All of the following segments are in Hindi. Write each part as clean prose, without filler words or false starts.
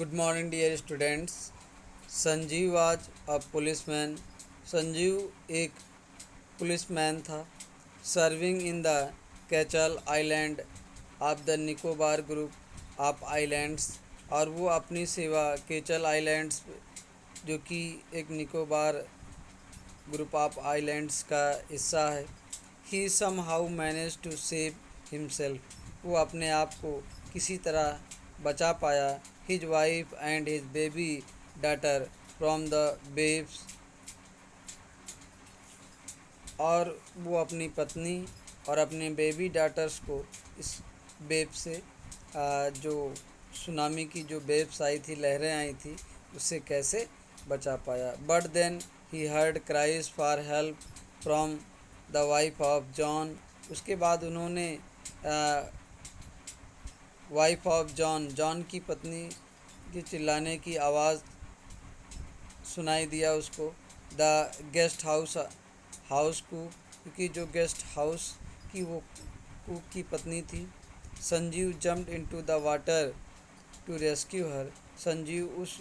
Good morning, dear students. Sanjeev was a policeman. Sanjeev एक पुलिसमैन था serving in the कैचल island of the Nicobar group of islands. और वो अपनी सेवा केचल आइलैंड्स जो कि एक निकोबार ग्रुप ऑफ आइलैंड्स का हिस्सा है। He somehow manage to save himself, वो अपने आप को किसी तरह बचा पाया। His wife and his baby daughter from the waves, और वो अपनी पत्नी और अपने बेबी डॉटर्स को इस वेव से जो सुनामी की जो वेव्स आई थी, लहरें आई थी, उससे कैसे बचा पाया। But then he heard cries for help from the wife of John. उसके बाद उन्होंने वाइफ ऑफ जॉन की पत्नी की चिल्लाने की आवाज़ सुनाई दिया उसको। द गेस्ट हाउस कुक, क्योंकि जो गेस्ट हाउस की वो कुक की पत्नी थी। Sanjeev jumped into the water to rescue her, Sanjeev उस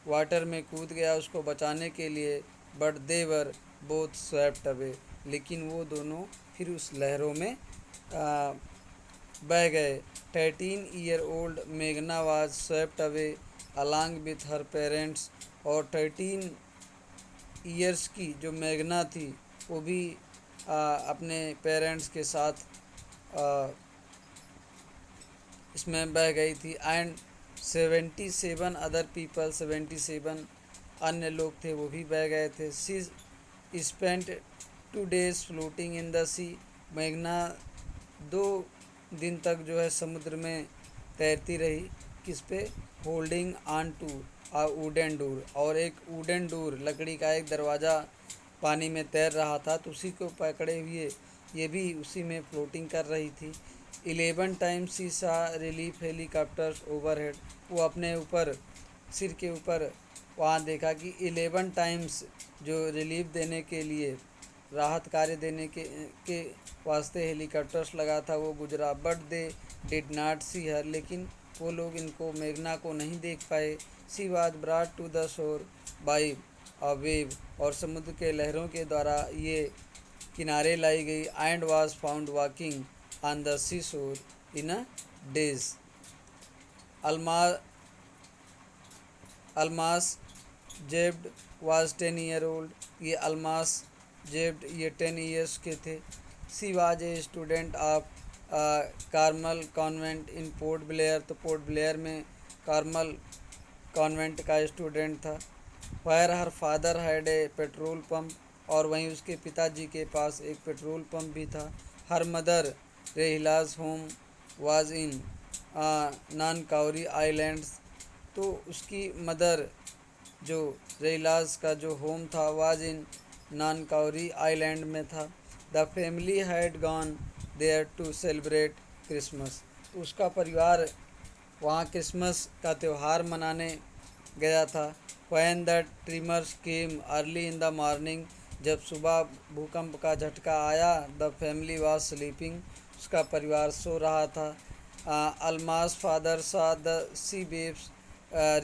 वाटर में कूद गया उसको बचाने के लिए। But they were both swept away, लेकिन वो दोनों फिर उस लहरों में बह गए। 13-year-old मेघना was swept away along with her parents, और 13 ईयर्स की जो मेघना थी वो भी अपने पेरेंट्स के साथ इसमें बह गई थी। एंड 77 अदर पीपल, 77 अन्य लोग थे वो भी बह गए थे। She spent 2 days floating in the sea, मेघना 2 दिन तक जो है समुद्र में तैरती रही। किस पे? Holding on to a wooden door, और एक वुडन डोर लकड़ी का एक दरवाज़ा पानी में तैर रहा था, तो उसी को पकड़े हुए ये भी उसी में फ्लोटिंग कर रही थी। 11 टाइम्स सी सा रिलीफ हेलीकॉप्टर्स ओवरहेड, वो अपने ऊपर सिर के ऊपर वहाँ देखा कि 11 टाइम्स जो रिलीफ देने के लिए, राहत कार्य देने के वास्ते हेलीकॉप्टर्स लगा था वो गुजरा। But they did not see her, लेकिन वो लोग इनको मेघना को नहीं देख पाए। She was brought to the shore by a wave, और समुद्र के लहरों के द्वारा ये किनारे लाई गई। And was found walking on the sea shore in a daze. Almas जेब्ड वाज 10-year-old, ये अल्मास जेब्ड ये 10 ईयर्स के थे। She was a student of Carmel Convent in Port Blair, तो पोर्ट ब्लेयर में कार्मल कॉन्वेंट का स्टूडेंट था। Where her father had a petrol pump, और वहीं उसके पिताजी के पास एक पेट्रोल पंप भी था। हर मदर रेहिलाज home was in Nancowry islands, तो उसकी मदर जो रेहिलाज का जो होम था वाज इन नानकाउरी आइलैंड में था। The family had gone there to celebrate Christmas, तो उसका परिवार वहाँ क्रिसमस का त्यौहार मनाने गया था। When the trimmers came early in the morning, जब सुबह भूकंप का झटका आया, द फैमिली वाज स्लीपिंग, उसका परिवार सो रहा था। अल्मास फादर सा द सी वेव्स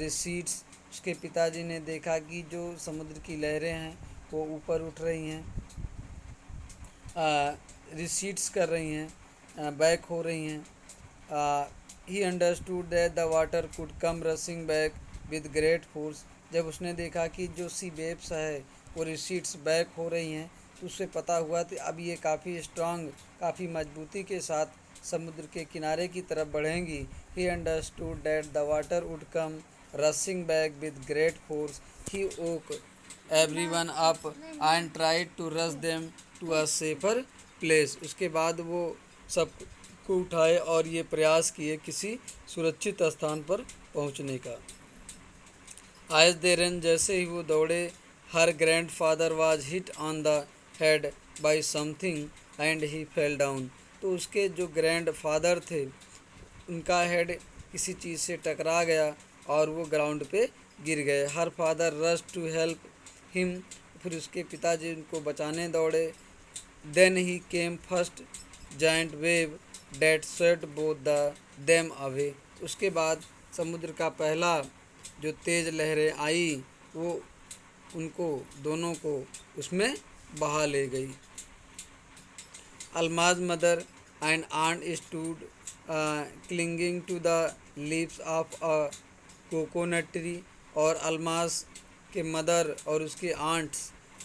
रिसीड्स, उसके पिताजी ने देखा कि जो समुद्र की लहरें हैं वो ऊपर उठ रही हैं, रिसीड्स कर रही हैं, बैक हो रही हैं। He understood that the water could come रसिंग back with great force, जब उसने देखा कि जो सी वेव्स है वो रिसीड्स बैक हो रही हैं, तो उससे पता हुआ कि अब ये काफ़ी स्ट्रांग, काफ़ी मजबूती के साथ समुद्र के किनारे की तरफ बढ़ेंगी। He understood that the water would come रसिंग back with great force. He woke everyone up and tried to rush them to a safer place, उसके बाद वो सब को उठाए और ये प्रयास किए किसी सुरक्षित स्थान पर पहुंचने का। आज दे रन, जैसे ही वो दौड़े, her grandfather was hit on the head by something and he fell down, तो उसके जो ग्रैंड फादर थे उनका हेड किसी चीज़ से टकरा गया और वो ग्राउंड पे गिर गए। Her father rush to help him, फिर उसके पिताजी उनको बचाने दौड़े। Then he came first giant wave that swept both the them away, उसके बाद समुद्र का पहला जो तेज़ लहरें आई वो उनको दोनों को उसमें बहा ले गई। Alma's mother and aunt stood clinging to the leaves of a coconut tree, और अलमास के मदर और उसके आंट्स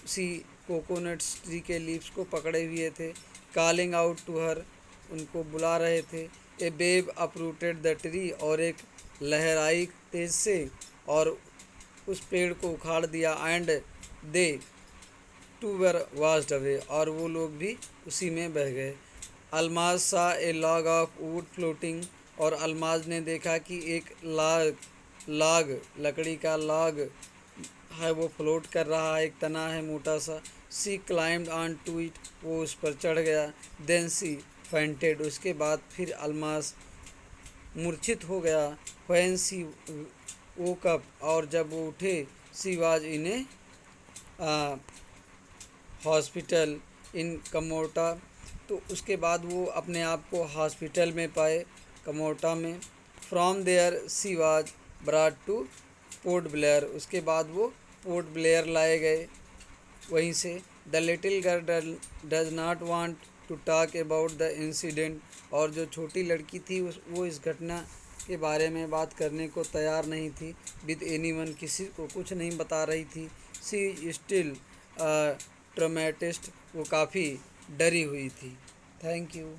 उसी कोकोनट ट्री के लीव्स को पकड़े हुए थे। कॉलिंग आउट टू हर, उनको बुला रहे थे। ए बेब अपरूटेड द ट्री, और एक लहर आई तेज से और उस पेड़ को उखाड़ दिया। And the two were washed away, और वो लोग भी उसी में बह गए। अलमाज सा ए लॉग ऑफ वुड फ्लोटिंग, और अलमाज ने देखा कि एक लॉग लकड़ी का लॉग है वो फ्लोट कर रहा है, एक तना है मोटा सा। सी क्लाइम्ड ऑन टू इट, वो उस पर चढ़ गया। देन सी फेंटेड, उसके बाद फिर अलमाज मूर्छित हो गया। व्हेन सी वो कप, और जब वो उठे, she was in A hospital in कमोटा, तो उसके बाद वो अपने आप को हॉस्पिटल में पाए, कमोटा में। From there she was brought to Port Blair, उसके बाद वो पोर्ट ब्लेयर लाए गए वहीं से। The little girl does not want to talk about the incident, और जो छोटी लड़की थी वो इस घटना के बारे में बात करने को तैयार नहीं थी। विद एनीवन, किसी को कुछ नहीं बता रही थी। सी स्टिल ट्रॉमेटिस्ड, वो काफ़ी डरी हुई थी। Thank you.